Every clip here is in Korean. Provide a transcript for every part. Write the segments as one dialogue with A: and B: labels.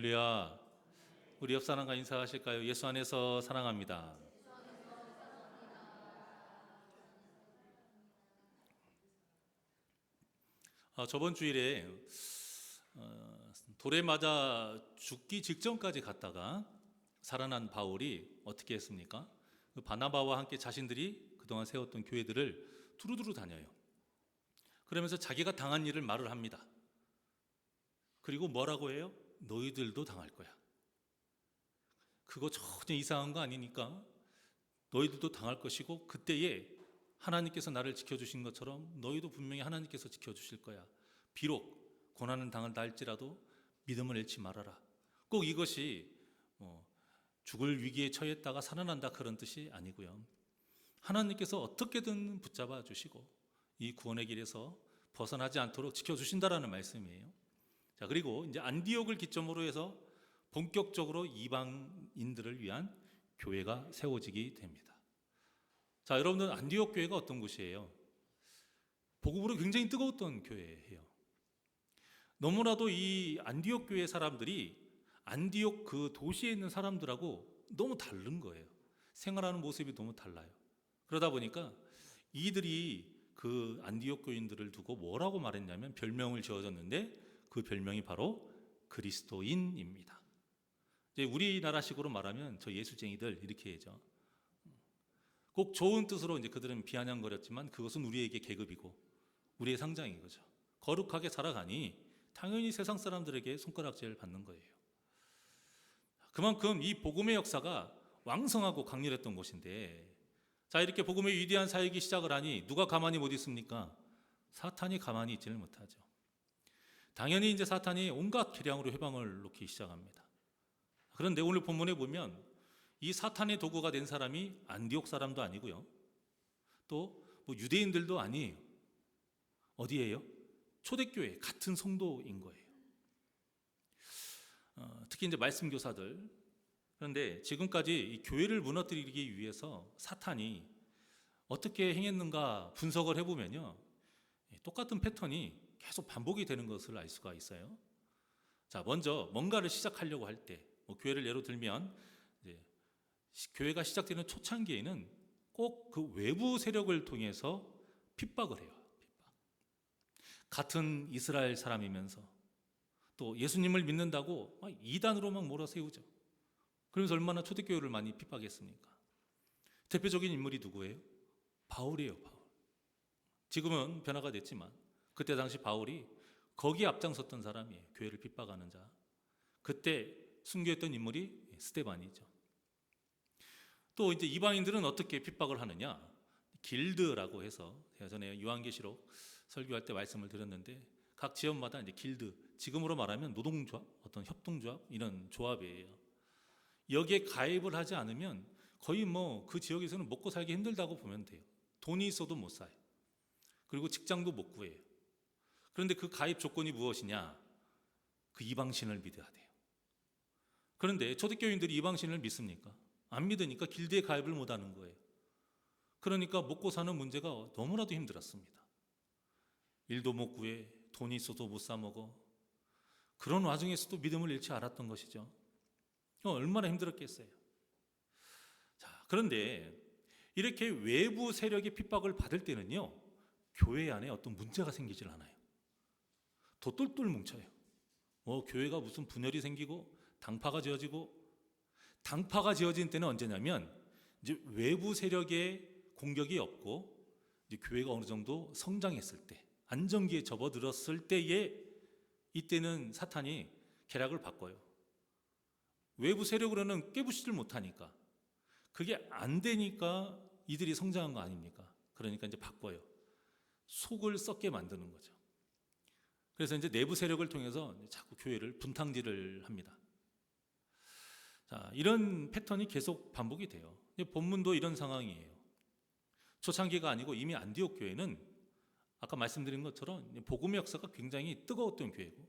A: 할렐루야. 우리 옆 사람과 인사하실까요? 예수 안에서 사랑합니다. 저번 주일에 돌에 맞아 죽기 직전까지 갔다가 살아난 바울이 어떻게 했습니까? 그 바나바와 함께 자신들이 그동안 세웠던 교회들을 두루두루 다녀요. 그러면서 자기가 당한 일을 말을 합니다. 그리고 뭐라고 해요? 너희들도 당할 거야. 그거 전혀 이상한 거 아니니까 너희들도 당할 것이고, 그때에 하나님께서 나를 지켜주신 것처럼 너희도 분명히 하나님께서 지켜주실 거야. 비록 고난을 당한다 할지라도 믿음을 잃지 말아라. 꼭 이것이 죽을 위기에 처했다가 살아난다 그런 뜻이 아니고요. 하나님께서 어떻게든 붙잡아 주시고 이 구원의 길에서 벗어나지 않도록 지켜주신다라는 말씀이에요. 자, 그리고 이제 안디옥을 기점으로 해서 본격적으로 이방인들을 위한 교회가 세워지게 됩니다. 자, 여러분들, 안디옥 교회가 어떤 곳이에요? 복음으로 굉장히 뜨거웠던 교회예요. 너무나도 이 안디옥 교회 사람들이 안디옥 그 도시에 있는 사람들하고 너무 다른 거예요. 생활하는 모습이 너무 달라요. 그러다 보니까 이들이 그 안디옥 교인들을 두고 뭐라고 말했냐면 별명을 지어줬는데, 그 별명이 바로 그리스도인입니다. 이제 우리나라식으로 말하면 저 예수쟁이들 이렇게 해죠. 꼭 좋은 뜻으로 이제 그들은 비아냥거렸지만 그것은 우리에게 계급이고 우리의 상장인 거죠. 거룩하게 살아가니 당연히 세상 사람들에게 손가락질 받는 거예요. 그만큼 이 복음의 역사가 왕성하고 강렬했던 곳인데, 자, 이렇게 복음의 위대한 사역이 시작을 하니 누가 가만히 못 있습니까? 사탄이 가만히 있지를 못하죠. 당연히 이제 사탄이 온갖 기량으로 회방을 놓기 시작합니다. 그런데 오늘 본문에 보면 이 사탄의 도구가 된 사람이 안디옥 사람도 아니고요, 또 뭐 유대인들도 아니에요. 어디예요? 초대교회 같은 성도인 거예요. 특히 이제 말씀 교사들. 그런데 지금까지 이 교회를 무너뜨리기 위해서 사탄이 어떻게 행했는가 분석을 해보면요, 똑같은 패턴이 계속 반복이 되는 것을 알 수가 있어요. 자, 먼저 뭔가를 시작하려고 할 때, 교회를 예로 들면 이제 교회가 시작되는 초창기에는 꼭 그 외부 세력을 통해서 핍박을 해요. 핍박. 같은 이스라엘 사람이면서 또 예수님을 믿는다고 막 이단으로 막 몰아세우죠. 그러면서 얼마나 초대교회를 많이 핍박했습니까? 대표적인 인물이 누구예요? 바울이에요. 바울. 지금은 변화가 됐지만 그때 당시 바울이 거기에 앞장섰던 사람이에요. 교회를 핍박하는 자. 그때 순교했던 인물이 스데반이죠. 또 이제 이방인들은 어떻게 핍박을 하느냐? 길드라고 해서 제가 전에 요한계시록 설교할 때 말씀을 드렸는데, 각 지역마다 이제 길드, 지금으로 말하면 노동조합, 어떤 협동조합, 이런 조합이에요. 여기에 가입을 하지 않으면 거의 뭐 그 지역에서는 먹고 살기 힘들다고 보면 돼요. 돈이 있어도 못 사요. 그리고 직장도 못 구해요. 그런데 그 가입 조건이 무엇이냐? 그 이방신을 믿어야 돼요. 그런데 초대교인들이 이방신을 믿습니까? 안 믿으니까 길드에 가입을 못 하는 거예요. 그러니까 먹고 사는 문제가 너무나도 힘들었습니다. 일도 못 구해, 돈이 있어도 못 사 먹어. 그런 와중에서도 믿음을 잃지 않았던 것이죠. 얼마나 힘들었겠어요. 자, 그런데 이렇게 외부 세력의 핍박을 받을 때는요, 교회 안에 어떤 문제가 생기질 않아요. 더 똘똘 뭉쳐요. 교회가 무슨 분열이 생기고 당파가 지어지고, 당파가 지어진 때는 언제냐면 이제 외부 세력의 공격이 없고 이제 교회가 어느 정도 성장했을 때, 안정기에 접어들었을 때에, 이때는 사탄이 계략을 바꿔요. 외부 세력으로는 깨부시질 못하니까, 그게 안 되니까 이들이 성장한 거 아닙니까? 그러니까 이제 바꿔요. 속을 썩게 만드는 거죠. 그래서 이제 내부 세력을 통해서 자꾸 교회를 분탕질을 합니다. 자, 이런 패턴이 계속 반복이 돼요. 본문도 이런 상황이에요. 초창기가 아니고 이미 안디옥 교회는 아까 말씀드린 것처럼 복음의 역사가 굉장히 뜨거웠던 교회고,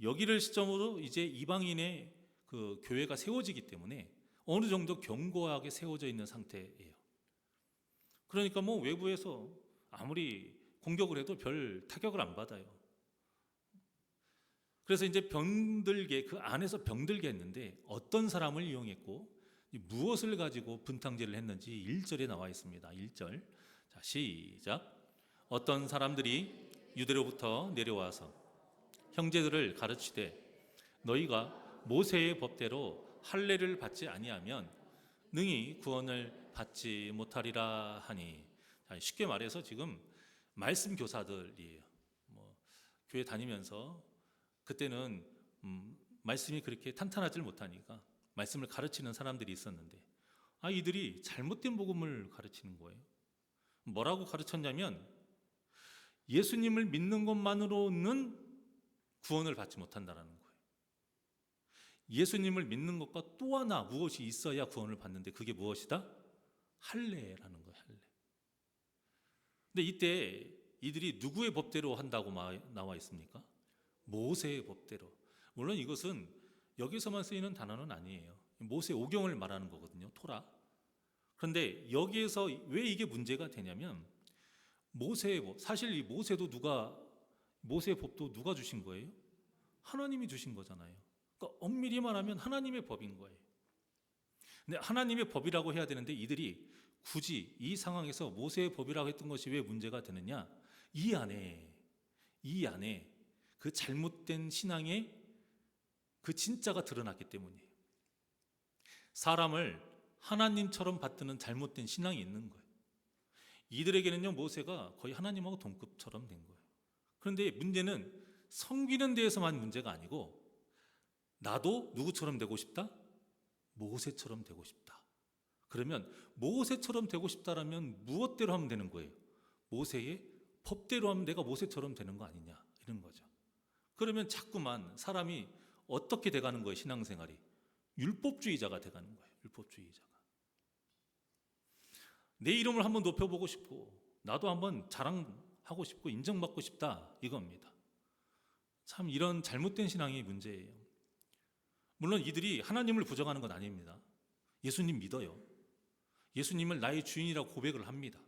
A: 여기를 시점으로 이제 이방인의 그 교회가 세워지기 때문에 어느 정도 견고하게 세워져 있는 상태예요. 그러니까 뭐 외부에서 아무리 공격을 해도 별 타격을 안 받아요. 그래서 이제 병들게, 그 안에서 병들게 했는데 어떤 사람을 이용했고 무엇을 가지고 분탕질을 했는지 1절에 나와 있습니다. 1절. 자, 시작. 어떤 사람들이 유대로부터 내려와서 형제들을 가르치되 너희가 모세의 법대로 할례를 받지 아니하면 능히 구원을 받지 못하리라 하니. 자, 쉽게 말해서 지금 말씀 교사들이에요. 교회 다니면서 그때는 말씀이 그렇게 탄탄하지 못하니까 말씀을 가르치는 사람들이 있었는데, 이들이 잘못된 복음을 가르치는 거예요. 뭐라고 가르쳤냐면 예수님을 믿는 것만으로는 구원을 받지 못한다는 거예요. 예수님을 믿는 것과 또 하나 무엇이 있어야 구원을 받는데, 그게 무엇이다? 할례라는 거예요. 할례. 근데 이때 이들이 누구의 법대로 한다고 나와 있습니까? 모세의 법대로. 물론 이것은 여기서만 쓰이는 단어는 아니에요. 모세 오경을 말하는 거거든요. 토라. 그런데 여기에서 왜 이게 문제가 되냐면 모세의 법, 사실 이 모세의 법도 누가 주신 거예요? 하나님이 주신 거잖아요. 그러니까 엄밀히 말하면 하나님의 법인 거예요. 근데 하나님의 법이라고 해야 되는데 이들이 굳이 이 상황에서 모세의 법이라고 했던 것이 왜 문제가 되느냐? 이 안에 그 잘못된 신앙의 그 진짜가 드러났기 때문이에요. 사람을 하나님처럼 받드는 잘못된 신앙이 있는 거예요. 이들에게는요, 모세가 거의 하나님하고 동급처럼 된 거예요. 그런데 문제는 섬기는 데에서만 문제가 아니고, 나도 누구처럼 되고 싶다? 모세처럼 되고 싶다. 그러면 모세처럼 되고 싶다라면 무엇대로 하면 되는 거예요? 모세의 법대로 하면 내가 모세처럼 되는 거 아니냐, 이런 거죠. 그러면 자꾸만 사람이 어떻게 돼가는 거예요? 신앙생활이 율법주의자가 돼가는 거예요. 율법주의자가. 내 이름을 한번 높여보고 싶고, 나도 한번 자랑하고 싶고 인정받고 싶다, 이겁니다. 참 이런 잘못된 신앙이 문제예요. 물론 이들이 하나님을 부정하는 건 아닙니다. 예수님 믿어요. 예수님을 나의 주인이라고 고백을 합니다.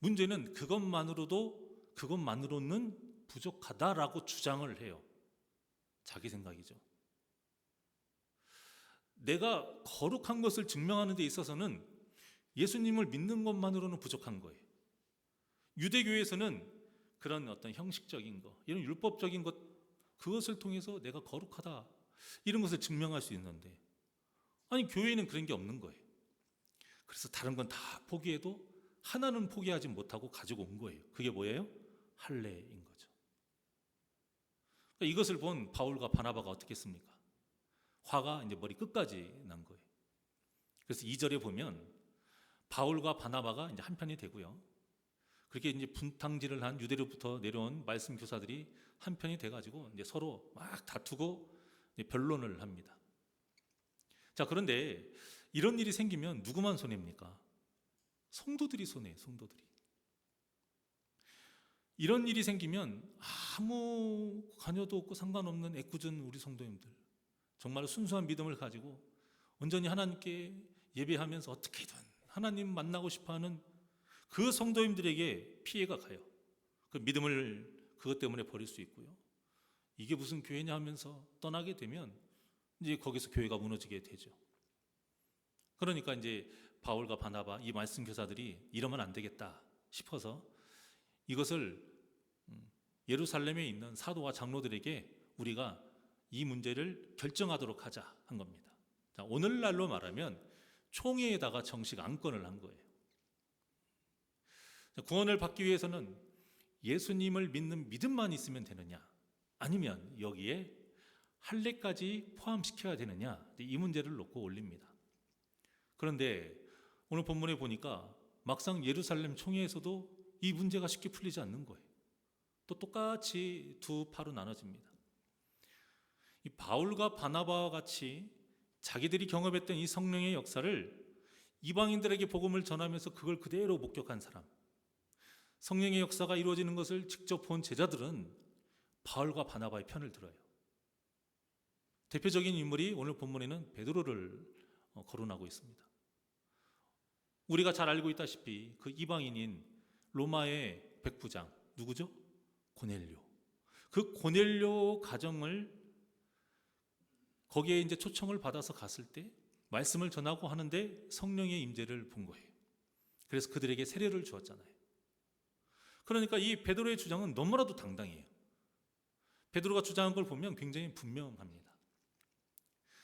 A: 문제는 그것만으로는 부족하다라고 주장을 해요. 자기 생각이죠. 내가 거룩한 것을 증명하는 데 있어서는 예수님을 믿는 것만으로는 부족한 거예요. 유대교에서는 그런 어떤 형식적인 것, 이런 율법적인 것, 그것을 통해서 내가 거룩하다, 이런 것을 증명할 수 있는데, 교회에는 그런 게 없는 거예요. 그래서 다른 건 다 포기해도 하나는 포기하지 못하고 가지고 온 거예요. 그게 뭐예요? 할례인 거죠. 이것을 본 바울과 바나바가 어떻게 했습니까? 화가 이제 머리 끝까지 난 거예요. 그래서 2절에 보면 바울과 바나바가 이제 한편이 되고요. 그렇게 이제 분탕질을 한 유대로부터 내려온 말씀 교사들이 한편이 돼가지고 이제 서로 막 다투고 변론을 합니다. 자, 그런데 이런 일이 생기면 누구만 손해입니까? 성도들이 손해예요. 성도들이. 이런 일이 생기면 아무 관여도 없고 상관없는 애꿎은 우리 성도님들, 정말 순수한 믿음을 가지고 온전히 하나님께 예배하면서 어떻게든 하나님 만나고 싶어하는 그 성도님들에게 피해가 가요. 그 믿음을 그것 때문에 버릴 수 있고요. 이게 무슨 교회냐 하면서 떠나게 되면 이제 거기서 교회가 무너지게 되죠. 그러니까 이제 바울과 바나바, 이 말씀 교사들이 이러면 안 되겠다 싶어서 이것을 예루살렘에 있는 사도와 장로들에게 우리가 이 문제를 결정하도록 하자 한 겁니다. 자, 오늘날로 말하면 총회에다가 정식 안건을 한 거예요. 구원을 받기 위해서는 예수님을 믿는 믿음만 있으면 되느냐, 아니면 여기에 할례까지 포함시켜야 되느냐, 이 문제를 놓고 올립니다. 그런데 오늘 본문에 보니까 막상 예루살렘 총회에서도 이 문제가 쉽게 풀리지 않는 거예요. 또 똑같이 두 파로 나눠집니다. 이 바울과 바나바와 같이 자기들이 경험했던 이 성령의 역사를 이방인들에게 복음을 전하면서 그걸 그대로 목격한 사람, 성령의 역사가 이루어지는 것을 직접 본 제자들은 바울과 바나바의 편을 들어요. 대표적인 인물이 오늘 본문에는 베드로를 거론하고 있습니다. 우리가 잘 알고 있다시피 그 이방인인 로마의 백부장, 누구죠? 고넬료. 그 고넬료 가정을 거기에 이제 초청을 받아서 갔을 때 말씀을 전하고 하는데 성령의 임재를 본 거예요. 그래서 그들에게 세례를 주었잖아요. 그러니까 이 베드로의 주장은 너무나도 당당해요. 베드로가 주장한 걸 보면 굉장히 분명합니다.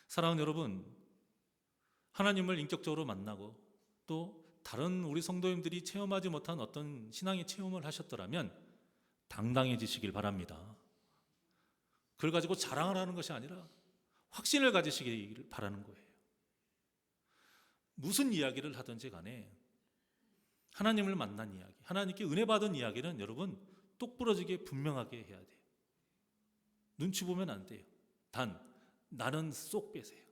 A: 사랑하는 여러분, 하나님을 인격적으로 만나고 또 다른 우리 성도님들이 체험하지 못한 어떤 신앙의 체험을 하셨더라면 당당해지시길 바랍니다. 그걸 가지고 자랑을 하는 것이 아니라 확신을 가지시길 바라는 거예요. 무슨 이야기를 하든지 간에 하나님을 만난 이야기, 하나님께 은혜 받은 이야기는 여러분 똑부러지게 분명하게 해야 돼요. 눈치 보면 안 돼요. 단 나는 쏙 빼세요.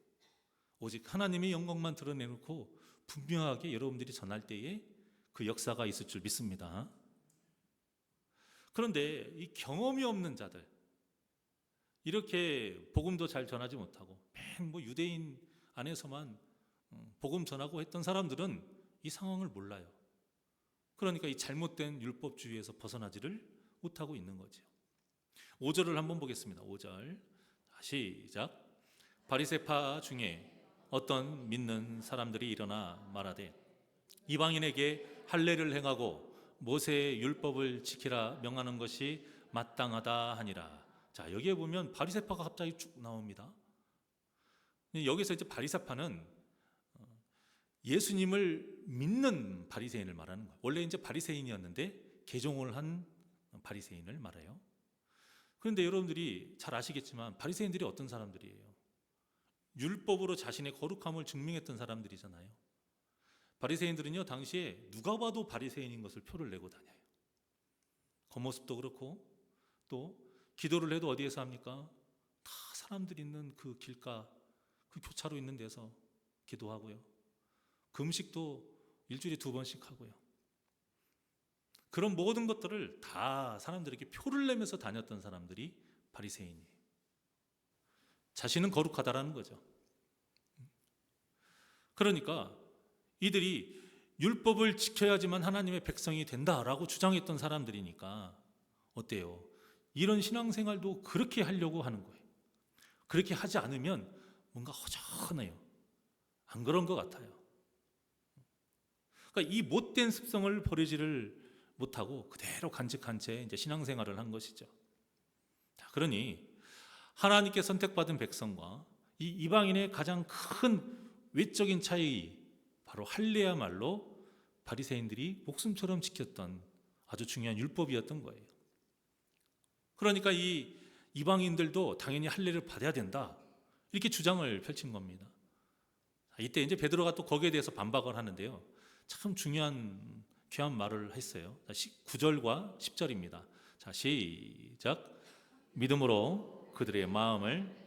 A: 오직 하나님의 영광만 드러내놓고 분명하게 여러분들이 전할 때에 그 역사가 있을 줄 믿습니다. 그런데 이 경험이 없는 자들, 이렇게 복음도 잘 전하지 못하고 맨 유대인 안에서만 복음 전하고 했던 사람들은 이 상황을 몰라요. 그러니까 이 잘못된 율법주의에서 벗어나지를 못하고 있는 거죠. 5절을 한번 보겠습니다. 5절 시작. 바리새파 중에 어떤 믿는 사람들이 일어나 말하되 이방인에게 할례를 행하고 모세의 율법을 지키라 명하는 것이 마땅하다 하니라. 자, 여기에 보면 바리새파가 갑자기 쭉 나옵니다. 여기서 이제 바리새파는 예수님을 믿는 바리새인을 말하는 거예요. 원래 이제 바리새인이었는데 개종을 한 바리새인을 말해요. 그런데 여러분들이 잘 아시겠지만 바리새인들이 어떤 사람들이에요? 율법으로 자신의 거룩함을 증명했던 사람들이잖아요. 바리새인들은요, 당시에 누가 봐도 바리새인인 것을 표를 내고 다녀요. 겉모습도 그렇고 또 기도를 해도 어디에서 합니까? 다 사람들 있는 그 길가, 그 교차로 있는 데서 기도하고요. 금식도 일주일에 2번씩 하고요. 그런 모든 것들을 다 사람들에게 표를 내면서 다녔던 사람들이 바리새인이에요. 자신은 거룩하다라는 거죠. 그러니까 이들이 율법을 지켜야지만 하나님의 백성이 된다라고 주장했던 사람들이니까 어때요? 이런 신앙생활도 그렇게 하려고 하는 거예요. 그렇게 하지 않으면 뭔가 허전해요. 안 그런 것 같아요. 그러니까 이 못된 습성을 버리지를 못하고 그대로 간직한 채 이제 신앙생활을 한 것이죠. 자, 그러니 하나님께 선택받은 백성과 이 이방인의 가장 큰 외적인 차이, 바로 할례야말로 바리새인들이 목숨처럼 지켰던 아주 중요한 율법이었던 거예요. 그러니까 이 이방인들도 당연히 할례를 받아야 된다, 이렇게 주장을 펼친 겁니다. 이때 이제 베드로가 또 거기에 대해서 반박을 하는데요, 참 중요한 귀한 말을 했어요. 9절과 10절입니다. 자, 시작. 믿음으로 그들의 마음을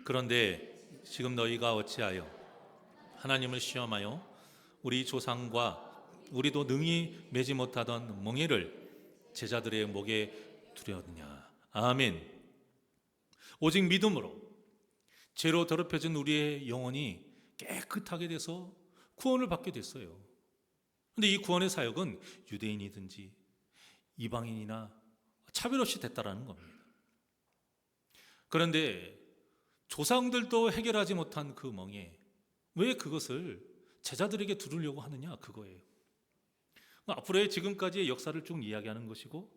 A: 그런데 지금 너희가 어찌하여 하나님을 시험하여 우리 조상과 우리도 능히 매지 못하던 멍에를 제자들의 목에 두려느냐. 아멘. 오직 믿음으로 죄로 더럽혀진 우리의 영혼이 깨끗하게 돼서 구원을 받게 됐어요. 그런데 이 구원의 사역은 유대인이든지 이방인이나 차별 없이 됐다라는 겁니다. 그런데 조상들도 해결하지 못한 그 멍에 왜 그것을 제자들에게 두르려고 하느냐, 그거예요. 앞으로의 지금까지의 역사를 쭉 이야기하는 것이고,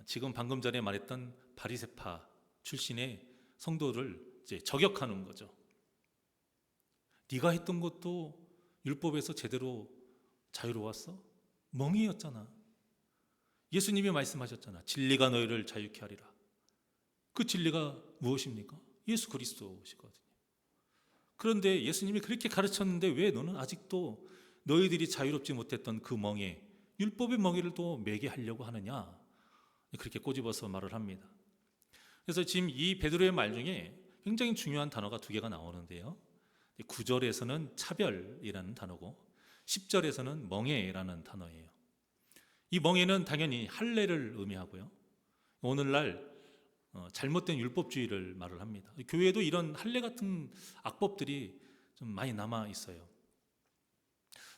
A: 지금 방금 전에 말했던 바리새파 출신의 성도를 이제 저격하는 거죠. 네가 했던 것도 율법에서 제대로 자유로웠어? 멍이었잖아. 예수님이 말씀하셨잖아. 진리가 너희를 자유케 하리라. 그 진리가 무엇입니까? 예수 그리스도시거든요. 그런데 예수님이 그렇게 가르쳤는데 왜 너는 아직도 너희들이 자유롭지 못했던 그 멍에, 율법의 멍에를 또 매게 하려고 하느냐, 그렇게 꼬집어서 말을 합니다. 그래서 지금 이 베드로의 말 중에 굉장히 중요한 단어가 2개가 나오는데요, 9절에서는 차별이라는 단어고 10절에서는 멍에라는 단어예요. 이 멍에는 당연히 할례를 의미하고요, 오늘날 잘못된 율법주의를 말을 합니다. 교회에도 이런 할례 같은 악법들이 좀 많이 남아 있어요.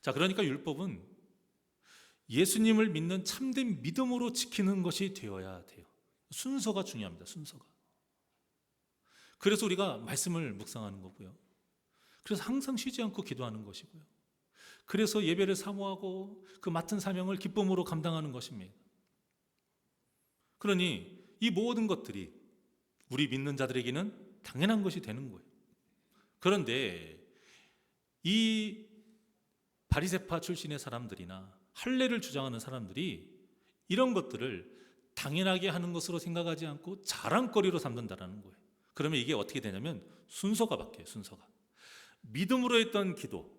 A: 자, 그러니까 율법은 예수님을 믿는 참된 믿음으로 지키는 것이 되어야 돼요. 순서가 중요합니다. 순서가. 그래서 우리가 말씀을 묵상하는 거고요. 그래서 항상 쉬지 않고 기도하는 것이고요. 그래서 예배를 사모하고 그 맡은 사명을 기쁨으로 감당하는 것입니다. 그러니 이 모든 것들이 우리 믿는 자들에게는 당연한 것이 되는 거예요. 그런데 이 바리새파 출신의 사람들이나 할례를 주장하는 사람들이 이런 것들을 당연하게 하는 것으로 생각하지 않고 자랑거리로 삼는다라는 거예요. 그러면 이게 어떻게 되냐면 순서가 바뀌어요. 순서가. 믿음으로 했던 기도,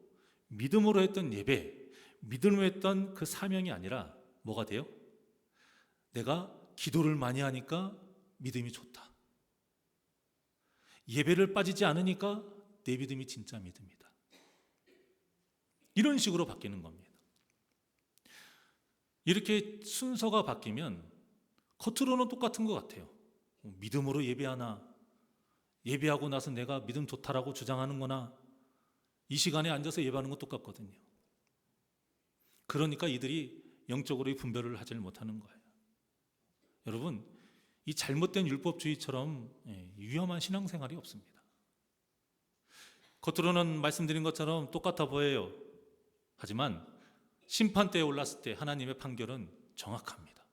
A: 믿음으로 했던 예배, 믿음으로 했던 그 사명이 아니라 뭐가 돼요? 내가 기도를 많이 하니까 믿음이 좋다. 예배를 빠지지 않으니까 내 믿음이 진짜 믿음이다. 이런 식으로 바뀌는 겁니다. 이렇게 순서가 바뀌면 겉으로는 똑같은 것 같아요. 믿음으로 예배하나, 예배하고 나서 내가 믿음 좋다라고 주장하는 거나, 이 시간에 앉아서 예배하는 건 똑같거든요. 그러니까 이들이 영적으로의 분별을 하지 못하는 거예요. 여러분, 이 잘못된 율법주의처럼 위험한 신앙생활이 없습니다. 겉으로는 말씀드린 것처럼 똑같아 보여요. 하지만 심판대에 올랐을 때 하나님의 판결은 정확합니다.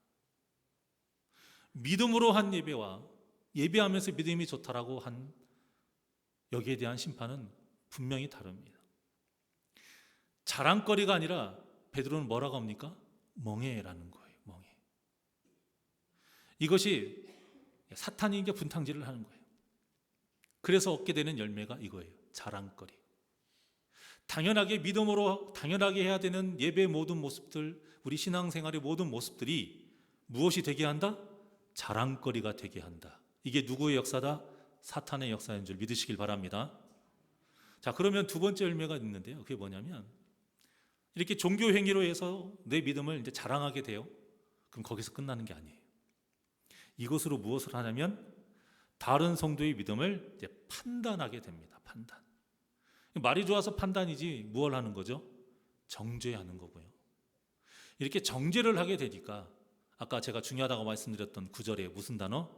A: 믿음으로 한 예배와 예배하면서 믿음이 좋다라고 한 여기에 대한 심판은 분명히 다릅니다. 자랑거리가 아니라 베드로는 뭐라고 합니까? 멍해라는 거예요. 멍해. 이것이 사탄이 이제 분탕질을 하는 거예요. 그래서 얻게 되는 열매가 이거예요. 자랑거리. 당연하게 믿음으로 당연하게 해야 되는 예배의 모든 모습들, 우리 신앙생활의 모든 모습들이 무엇이 되게 한다? 자랑거리가 되게 한다. 이게 누구의 역사다? 사탄의 역사인 줄 믿으시길 바랍니다. 자, 그러면 두 번째 열매가 있는데요. 그게 뭐냐면 이렇게 종교 행위로 해서 내 믿음을 이제 자랑하게 돼요. 그럼 거기서 끝나는 게 아니에요. 이것으로 무엇을 하냐면 다른 성도의 믿음을 이제 판단하게 됩니다. 판단. 말이 좋아서 판단이지 무엇을 하는 거죠? 정죄하는 거고요. 이렇게 정죄를 하게 되니까 아까 제가 중요하다고 말씀드렸던 9절에 무슨 단어?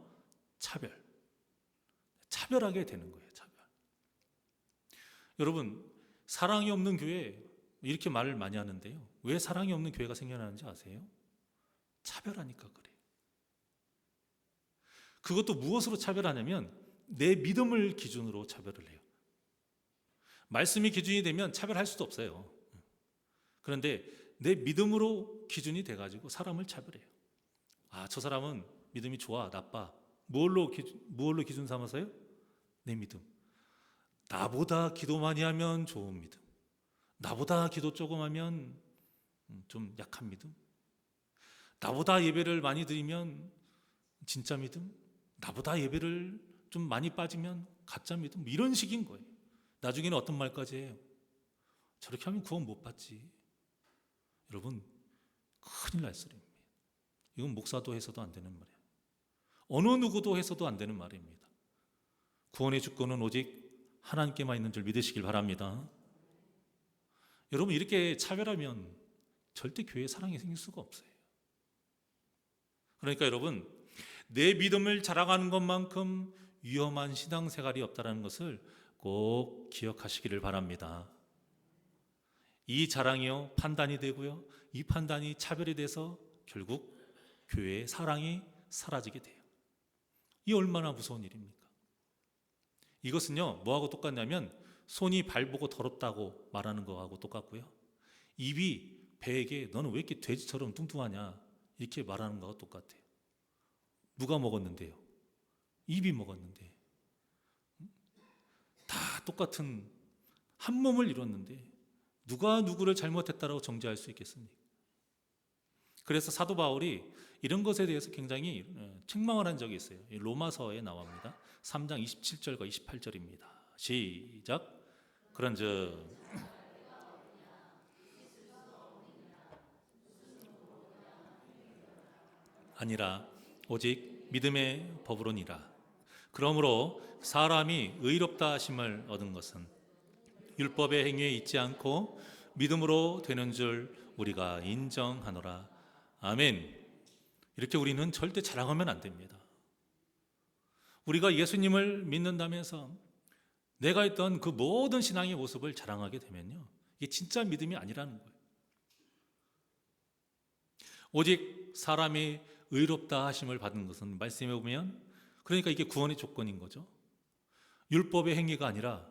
A: 차별. 차별하게 되는 거예요. 차별. 여러분, 사랑이 없는 교회 이렇게 말을 많이 하는데요. 왜 사랑이 없는 교회가 생겨나는지 아세요? 차별하니까 그래요. 그것도 무엇으로 차별하냐면 내 믿음을 기준으로 차별을 해요. 말씀이 기준이 되면 차별할 수도 없어요. 그런데 내 믿음으로 기준이 돼가지고 사람을 차별해요. 아, 저 사람은 믿음이 좋아, 나빠. 무엇로 기준 삼아서요? 내 믿음. 나보다 기도 많이 하면 좋은 믿음. 나보다 기도 조금 하면 좀 약한 믿음. 나보다 예배를 많이 드리면 진짜 믿음. 나보다 예배를 좀 많이 빠지면 가짜 믿음. 이런 식인 거예요. 나중에는 어떤 말까지 해요? 저렇게 하면 구원 못 받지. 여러분, 큰일 날 소리입니다. 이건 목사도 해서도 안 되는 말이에요. 어느 누구도 해서도 안 되는 말입니다. 구원의 주권은 오직 하나님께만 있는 줄 믿으시길 바랍니다. 여러분, 이렇게 차별하면 절대 교회에 사랑이 생길 수가 없어요. 그러니까 여러분, 내 믿음을 자랑하는 것만큼 위험한 신앙생활이 없다는 것을 꼭 기억하시기를 바랍니다. 이 자랑이요 판단이 되고요, 이 판단이 차별이 돼서 결국 교회의 사랑이 사라지게 돼요. 이 얼마나 무서운 일입니까? 이것은요 뭐하고 똑같냐면 손이 발 보고 더럽다고 말하는 거하고 똑같고요, 입이 배에게 너는 왜 이렇게 돼지처럼 뚱뚱하냐 이렇게 말하는 거하고 똑같아요. 누가 먹었는데요? 입이 먹었는데. 다 똑같은 한 몸을 이뤘는데 누가 누구를 잘못했다라고 정죄할 수 있겠습니까? 그래서 사도 바울이 이런 것에 대해서 굉장히 책망을 한 적이 있어요. 로마서에 나옵니다. 3장 27절과 28절입니다. 시작. 그런즉 아니라 오직 믿음의 법으로니라. 그러므로 사람이 의롭다 하심을 얻은 것은 율법의 행위에 있지 않고 믿음으로 되는 줄 우리가 인정하노라. 아멘. 이렇게 우리는 절대 자랑하면 안 됩니다. 우리가 예수님을 믿는다면서 내가 했던 그 모든 신앙의 모습을 자랑하게 되면요, 이게 진짜 믿음이 아니라는 거예요. 오직 사람이 의롭다 하심을 받은 것은 말씀해 보면, 그러니까 이게 구원의 조건인 거죠. 율법의 행위가 아니라,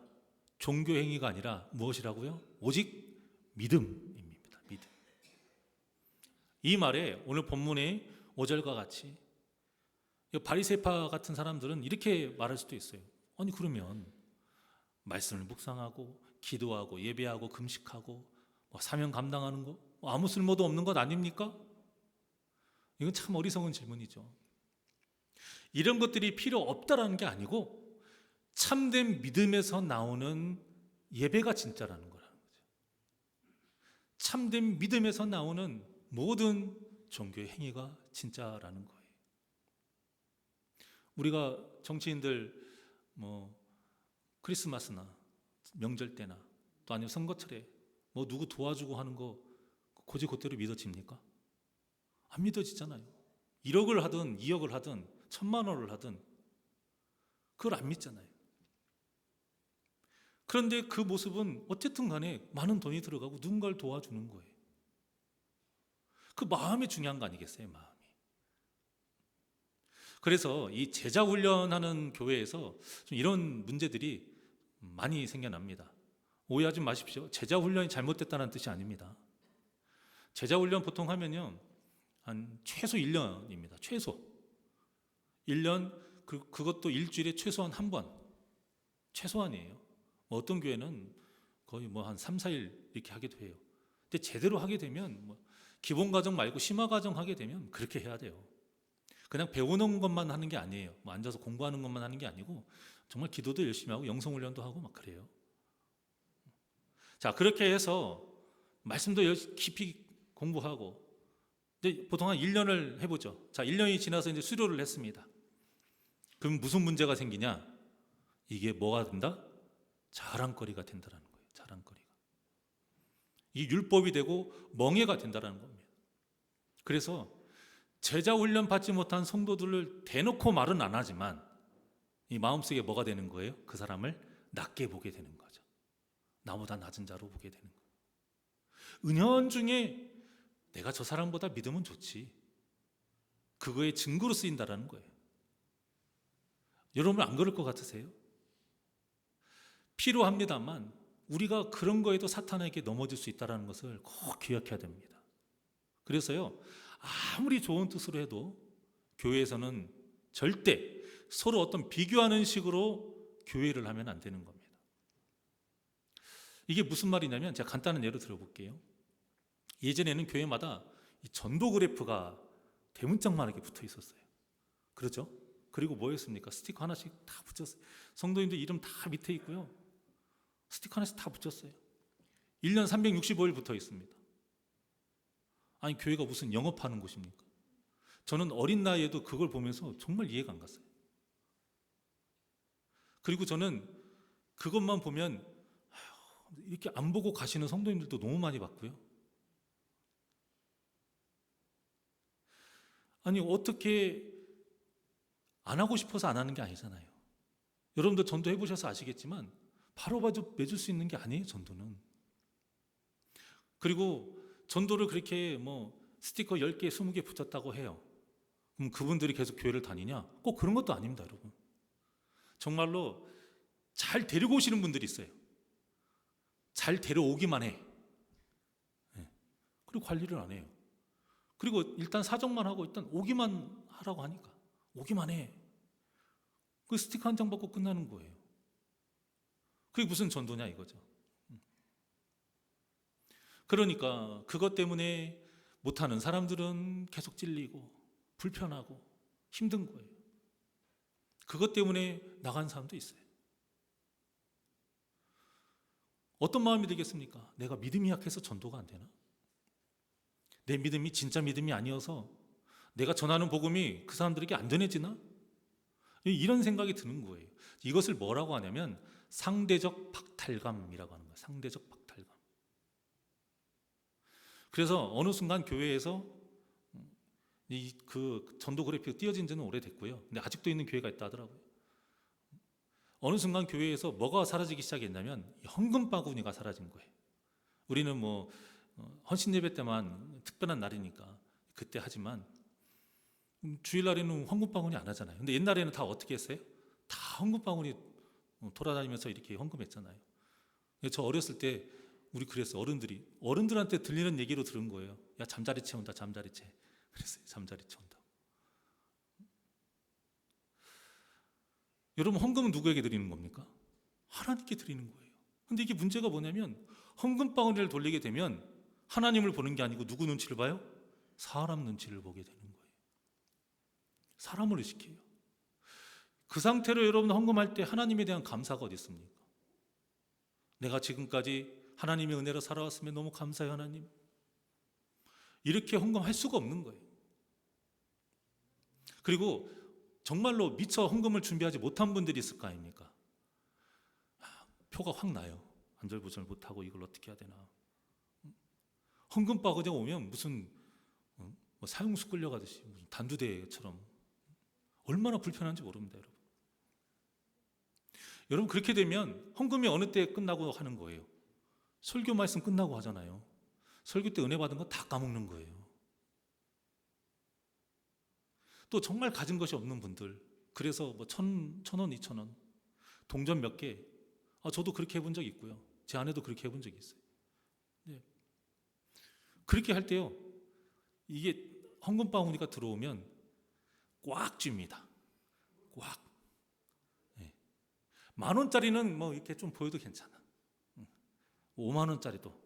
A: 종교 행위가 아니라 무엇이라고요? 오직 믿음입니다. 믿음. 이 말에 오늘 본문의 5절과 같이 바리새파 같은 사람들은 이렇게 말할 수도 있어요. 아니 그러면 말씀을 묵상하고 기도하고 예배하고 금식하고 사명 감당하는 거 아무 쓸모도 없는 것 아닙니까? 이건 참 어리석은 질문이죠. 이런 것들이 필요 없다라는 게 아니고 참된 믿음에서 나오는 예배가 진짜라는 거라는 거죠. 참된 믿음에서 나오는 모든 종교의 행위가 진짜라는 거예요. 우리가 정치인들 크리스마스나 명절 때나 또 아니면 선거철에 누구 도와주고 하는 거 곧대로 믿어집니까? 안 믿어지잖아요. 1억을 하든 2억을 하든 1,000만 원을 하든 그걸 안 믿잖아요. 그런데 그 모습은 어쨌든 간에 많은 돈이 들어가고 누군가를 도와주는 거예요. 그 마음이 중요한 거 아니겠어요? 마음이. 그래서 이 제자 훈련하는 교회에서 좀 이런 문제들이 많이 생겨납니다. 오해하지 마십시오. 제자 훈련이 잘못됐다는 뜻이 아닙니다. 제자 훈련 보통 하면요, 한 최소 1년입니다. 최소 1년, 그것도 일주일에 최소한 한 번, 최소한이에요. 어떤 교회는 거의 한 3, 4일 이렇게 하기도 해요. 근데 제대로 하게 되면 기본 과정 말고 심화 과정 하게 되면 그렇게 해야 돼요. 그냥 배우는 것만 하는 게 아니에요. 앉아서 공부하는 것만 하는 게 아니고 정말 기도도 열심히 하고 영성 훈련도 하고 막 그래요. 자, 그렇게 해서 말씀도 깊이 공부하고, 근데 보통 한 1년을 해보죠. 자, 1년이 지나서 이제 수료를 했습니다. 그럼 무슨 문제가 생기냐? 이게 뭐가 된다? 자랑거리가 된다는 거예요. 자랑거리가. 이 율법이 되고 멍해가 된다는 겁니다. 그래서 제자 훈련 받지 못한 성도들을 대놓고 말은 안 하지만 이 마음속에 뭐가 되는 거예요? 그 사람을 낮게 보게 되는 거죠. 나보다 낮은 자로 보게 되는 거예요. 은연중에 내가 저 사람보다 믿으면 좋지, 그거의 증거로 쓰인다라는 거예요. 여러분 안 그럴 것 같으세요? 필요합니다만 우리가 그런 거에도 사탄에게 넘어질 수 있다는 것을 꼭 기억해야 됩니다. 그래서요, 아무리 좋은 뜻으로 해도 교회에서는 절대 서로 어떤 비교하는 식으로 교회를 하면 안 되는 겁니다. 이게 무슨 말이냐면 제가 간단한 예로 들어볼게요. 예전에는 교회마다 이 전도 그래프가 대문짝만하게 붙어 있었어요. 그렇죠? 그리고 뭐였습니까? 스티커 하나씩 다 붙였어요. 성도님들 이름 다 밑에 있고요, 스티커 하나씩 다 붙였어요. 1년 365일 붙어 있습니다. 아니 교회가 무슨 영업하는 곳입니까? 저는 어린 나이에도 그걸 보면서 정말 이해가 안 갔어요. 그리고 저는 그것만 보면 이렇게 안 보고 가시는 성도님들도 너무 많이 봤고요. 아니 어떻게 안 하고 싶어서 안 하는 게 아니잖아요. 여러분도 전도 해보셔서 아시겠지만 바로 맺을 수 있는 게 아니에요, 전도는. 그리고 전도를 그렇게 스티커 10개, 20개 붙였다고 해요. 그럼 그분들이 계속 교회를 다니냐? 꼭 그런 것도 아닙니다, 여러분. 정말로 잘 데리고 오시는 분들이 있어요. 잘 데려오기만 해. 그리고 관리를 안 해요. 그리고 일단 사정만 하고 일단 오기만 하라고 하니까 오기만 해. 그 스티커 한 장 받고 끝나는 거예요. 그게 무슨 전도냐 이거죠. 그러니까 그것 때문에 못하는 사람들은 계속 찔리고 불편하고 힘든 거예요. 그것 때문에 나간 사람도 있어요. 어떤 마음이 들겠습니까? 내가 믿음이 약해서 전도가 안 되나? 내 믿음이 진짜 믿음이 아니어서 내가 전하는 복음이 그 사람들에게 안 전해지나? 이런 생각이 드는 거예요. 이것을 뭐라고 하냐면 상대적 박탈감이라고 하는 거예요. 상대적 박탈감. 그래서 어느 순간 교회에서 그 전도 그래픽이 띄어진 지는 오래됐고요. 근데 아직도 있는 교회가 있다 하더라고요. 어느 순간 교회에서 뭐가 사라지기 시작했냐면 헌금 바구니가 사라진 거예요. 우리는 뭐 헌신 예배 때만 특별한 날이니까 그때 하지만 주일날에는 헌금 바구니 안 하잖아요. 근데 옛날에는 다 어떻게 했어요? 다 헌금 바구니 돌아다니면서 이렇게 헌금했잖아요. 저 어렸을 때 우리 그랬어요. 어른들한테 들리는 얘기로 들은 거예요. 야, 잠자리 채운다, 잠자리 채. 그랬어요. 잠자리 채운다. 여러분, 헌금은 누구에게 드리는 겁니까? 하나님께 드리는 거예요. 근데 이게 문제가 뭐냐면 헌금 바구니를 돌리게 되면 하나님을 보는 게 아니고 누구 눈치를 봐요? 사람 눈치를 보게 되는 거예요. 사람을 의식해요. 그 상태로 여러분 헌금할 때 하나님에 대한 감사가 어디 있습니까? 내가 지금까지 하나님의 은혜로 살아왔으면 너무 감사해요, 하나님. 이렇게 헌금할 수가 없는 거예요. 그리고 정말로 미처 헌금을 준비하지 못한 분들이 있을 거 아닙니까? 표가 확 나요. 안절부절 못하고 이걸 어떻게 해야 되나. 헌금 바구니 오면 무슨 뭐 사형수 끌려가듯이 무슨 단두대처럼 얼마나 불편한지 모릅니다, 여러분. 여러분, 그렇게 되면 헌금이 어느 때 끝나고 하는 거예요? 설교 말씀 끝나고 하잖아요. 설교 때 은혜 받은 거 다 까먹는 거예요. 또 정말 가진 것이 없는 분들, 그래서 뭐 1,000원, 2,000원, 동전 몇 개, 저도 그렇게 해본 적이 있고요. 제 아내도 그렇게 해본 적이 있어요. 네. 그렇게 할 때요, 이게 헌금 바구니가 들어오면 꽉 쥡니다. 꽉. 네. 10,000원짜리는 뭐 이렇게 좀 보여도 괜찮아. 50,000원짜리도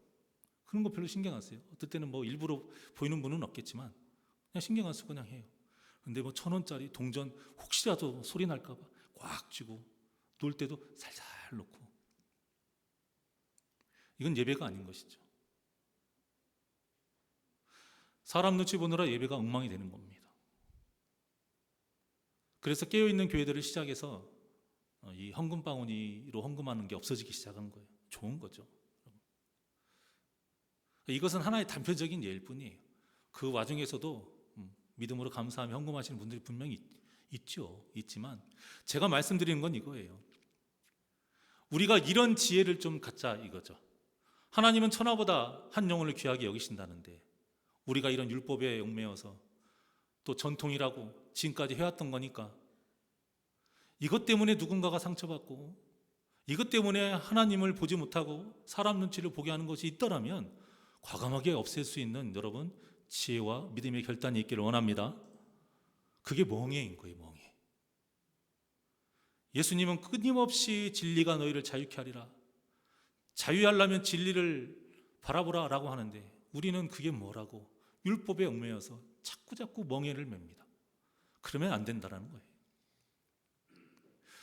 A: 그런 거 별로 신경 안 써요. 어떨 때는 뭐 일부러 보이는 분은 없겠지만 그냥 신경 안 쓰고 그냥 해요. 근데 뭐 1,000원짜리 동전 혹시라도 소리 날까 봐 꽉 쥐고 놀 때도 살살 놓고, 이건 예배가 아닌 것이죠. 사람 눈치 보느라 예배가 엉망이 되는 겁니다. 그래서 깨어있는 교회들을 시작해서 이 헌금 바구니로 헌금하는 게 없어지기 시작한 거예요. 좋은 거죠. 이것은 하나의 단편적인 예일 뿐이에요. 그 와중에서도 믿음으로 감사하며 헌금하시는 분들이 분명히 있지만 제가 말씀드리는 건 이거예요. 우리가 이런 지혜를 좀 갖자 이거죠. 하나님은 천하보다 한 영혼을 귀하게 여기신다는데 우리가 이런 율법에 얽매여서 또 전통이라고 지금까지 해왔던 거니까 이것 때문에 누군가가 상처받고 이것 때문에 하나님을 보지 못하고 사람 눈치를 보게 하는 것이 있더라면 과감하게 없앨 수 있는 여러분 지혜와 믿음의 결단이 있기를 원합니다. 그게 멍해인 거예요. 멍해. 예수님은 끊임없이 진리가 너희를 자유케 하리라, 자유하려면 진리를 바라보라 라고 하는데 우리는 그게 뭐라고 율법에 얽매여서 자꾸 멍해를 맵니다. 그러면 안 된다는 거예요.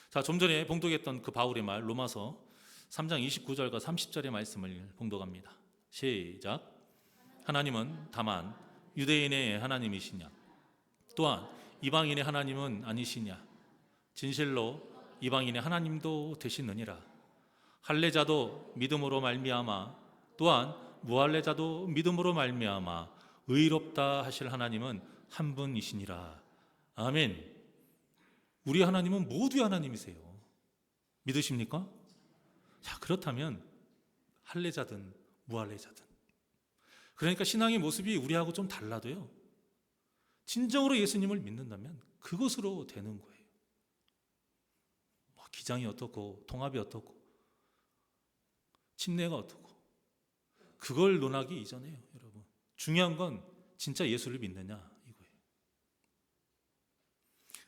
A: 자, 좀 전에 봉독했던 그 바울의 말 로마서 3장 29절과 30절의 말씀을 봉독합니다. 시작. 하나님은 다만 유대인의 하나님이시냐, 또한 이방인의 하나님은 아니시냐. 진실로 이방인의 하나님도 되시느니라. 할례자도 믿음으로 말미암아 또한 무할례자도 믿음으로 말미암아 의롭다 하실 하나님은 한 분이시니라. 아멘. 우리 하나님은 모두의 하나님이세요. 믿으십니까? 자, 그렇다면 할례자든 무할례자든, 그러니까 신앙의 모습이 우리하고 좀 달라도요, 진정으로 예수님을 믿는다면 그것으로 되는 거예요. 뭐 기장이 어떻고 통합이 어떻고 침례가 어떻고 그걸 논하기 이전에요, 여러분. 중요한 건 진짜 예수를 믿느냐 이거예요.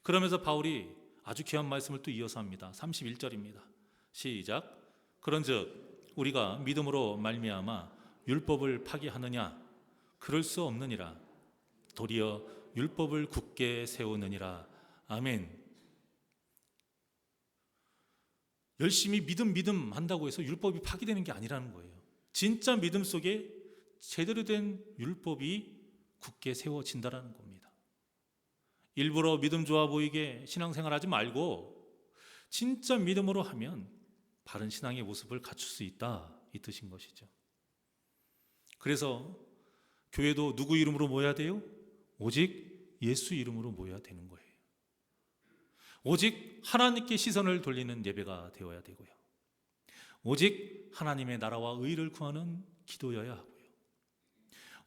A: 그러면서 바울이 아주 귀한 말씀을 또 이어서 합니다. 31절입니다. 시작. 그런즉 우리가 믿음으로 말미암아 율법을 파기하느냐? 그럴 수 없느니라. 도리어 율법을 굳게 세우느니라. 아멘. 열심히 믿음 한다고 해서 율법이 파기되는 게 아니라는 거예요. 진짜 믿음 속에 제대로 된 율법이 굳게 세워진다라는 겁니다. 일부러 믿음 좋아 보이게 신앙생활 하지 말고 진짜 믿음으로 하면 바른 신앙의 모습을 갖출 수 있다, 이 뜻인 것이죠. 그래서 교회도 누구 이름으로 모여야 돼요? 오직 예수 이름으로 모여야 되는 거예요. 오직 하나님께 시선을 돌리는 예배가 되어야 되고요. 오직 하나님의 나라와 의를 구하는 기도여야 하고요.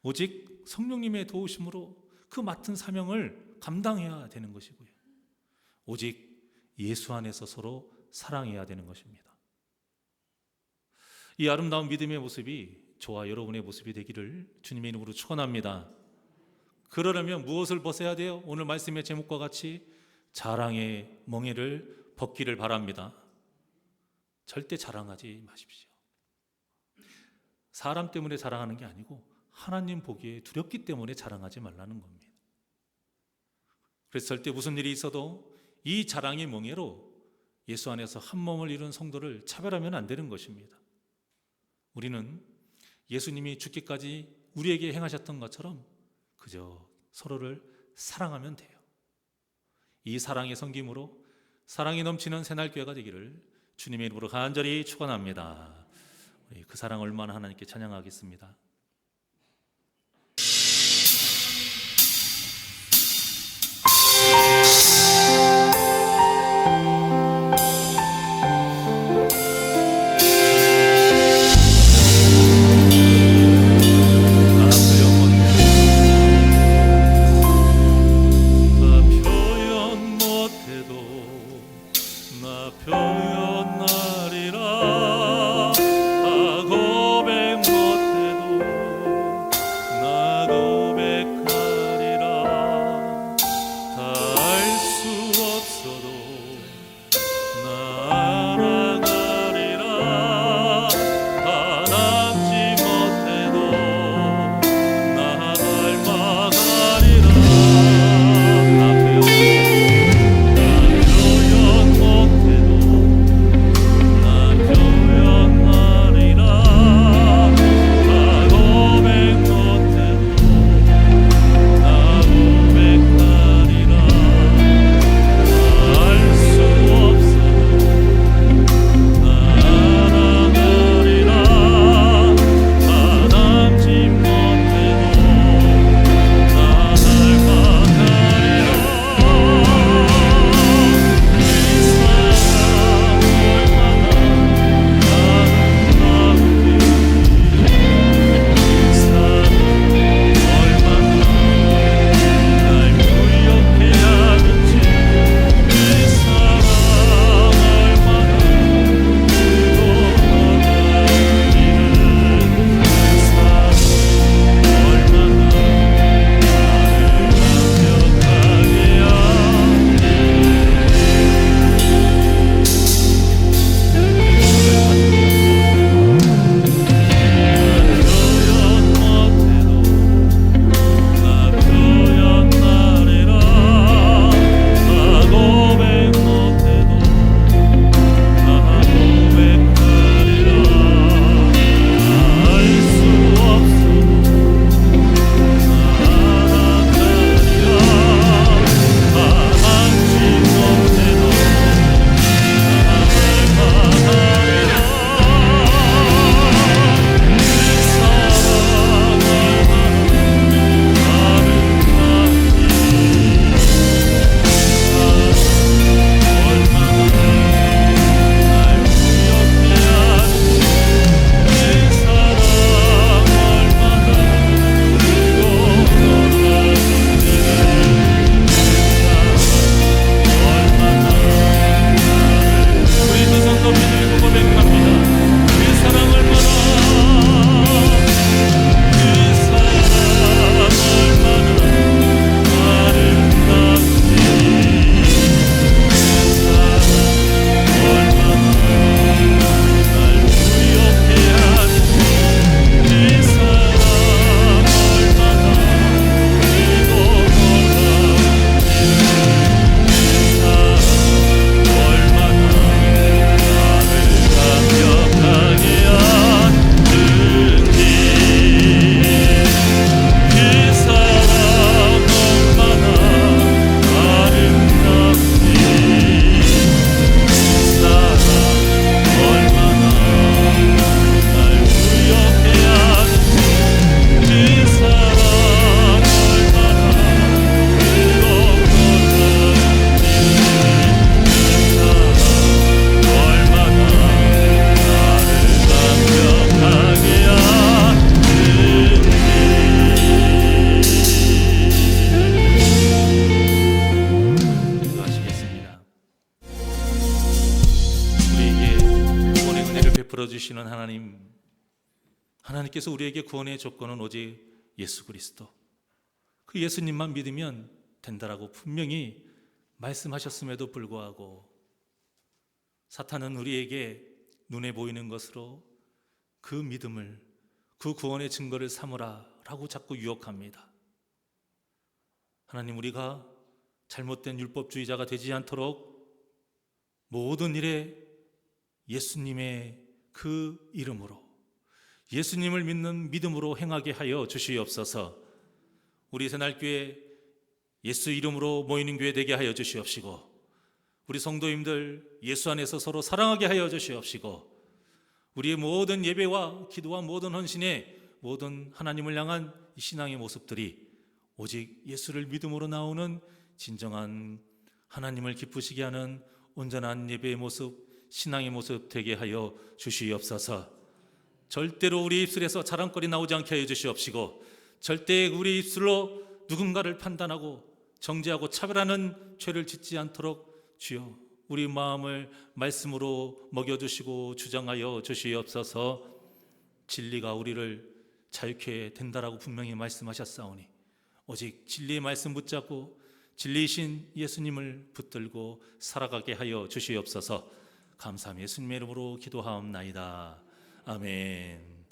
A: 오직 성령님의 도우심으로 그 맡은 사명을 감당해야 되는 것이고요. 오직 예수 안에서 서로 사랑해야 되는 것입니다. 이 아름다운 믿음의 모습이 저와 여러분의 모습이 되기를 주님의 이름으로 축원합니다. 그러려면 무엇을 벗어야 돼요? 오늘 말씀의 제목과 같이 자랑의 멍에를 벗기를 바랍니다. 절대 자랑하지 마십시오. 사람 때문에 자랑하는 게 아니고 하나님 보기에 두렵기 때문에 자랑하지 말라는 겁니다. 그래서 절대 무슨 일이 있어도 이 자랑의 멍에로 예수 안에서 한 몸을 이룬 성도를 차별하면 안 되는 것입니다. 우리는 예수님이 죽기까지 우리에게 행하셨던 것처럼 그저 서로를 사랑하면 돼요. 이 사랑의 섬김으로 사랑이 넘치는 새날교회가 되기를 주님의 이름으로 간절히 축원합니다. 우리 그 사랑 얼마나 하나님께 찬양하겠습니다.
B: 표현하리라 다 고백 못해도
A: 열어주시는 하나님께서 우리에게 구원의 조건은 오직 예수 그리스도, 그 예수님만 믿으면 된다라고 분명히 말씀하셨음에도 불구하고 사탄은 우리에게 눈에 보이는 것으로 그 믿음을, 그 구원의 증거를 삼으라 라고 자꾸 유혹합니다. 하나님, 우리가 잘못된 율법주의자가 되지 않도록 모든 일에 예수님의 그 이름으로, 예수님을 믿는 믿음으로 행하게 하여 주시옵소서. 우리 새날교회 예수 이름으로 모이는 교회 되게 하여 주시옵시고, 우리 성도님들 예수 안에서 서로 사랑하게 하여 주시옵시고, 우리의 모든 예배와 기도와 모든 헌신의 모든 하나님을 향한 이 신앙의 모습들이 오직 예수를 믿음으로 나오는 진정한 하나님을 기쁘시게 하는 온전한 예배의 모습, 신앙의 모습 되게 하여 주시옵소서. 절대로 우리 입술에서 자랑거리 나오지 않게 하여 주시옵시고, 절대 우리 입술로 누군가를 판단하고 정죄하고 차별하는 죄를 짓지 않도록 주여 우리 마음을 말씀으로 먹여주시고 주장하여 주시옵소서. 진리가 우리를 자유케 된다라고 분명히 말씀하셨사오니 오직 진리의 말씀 붙잡고 진리이신 예수님을 붙들고 살아가게 하여 주시옵소서. 감사함 예수님의 이름으로 기도하옵나이다. 아멘.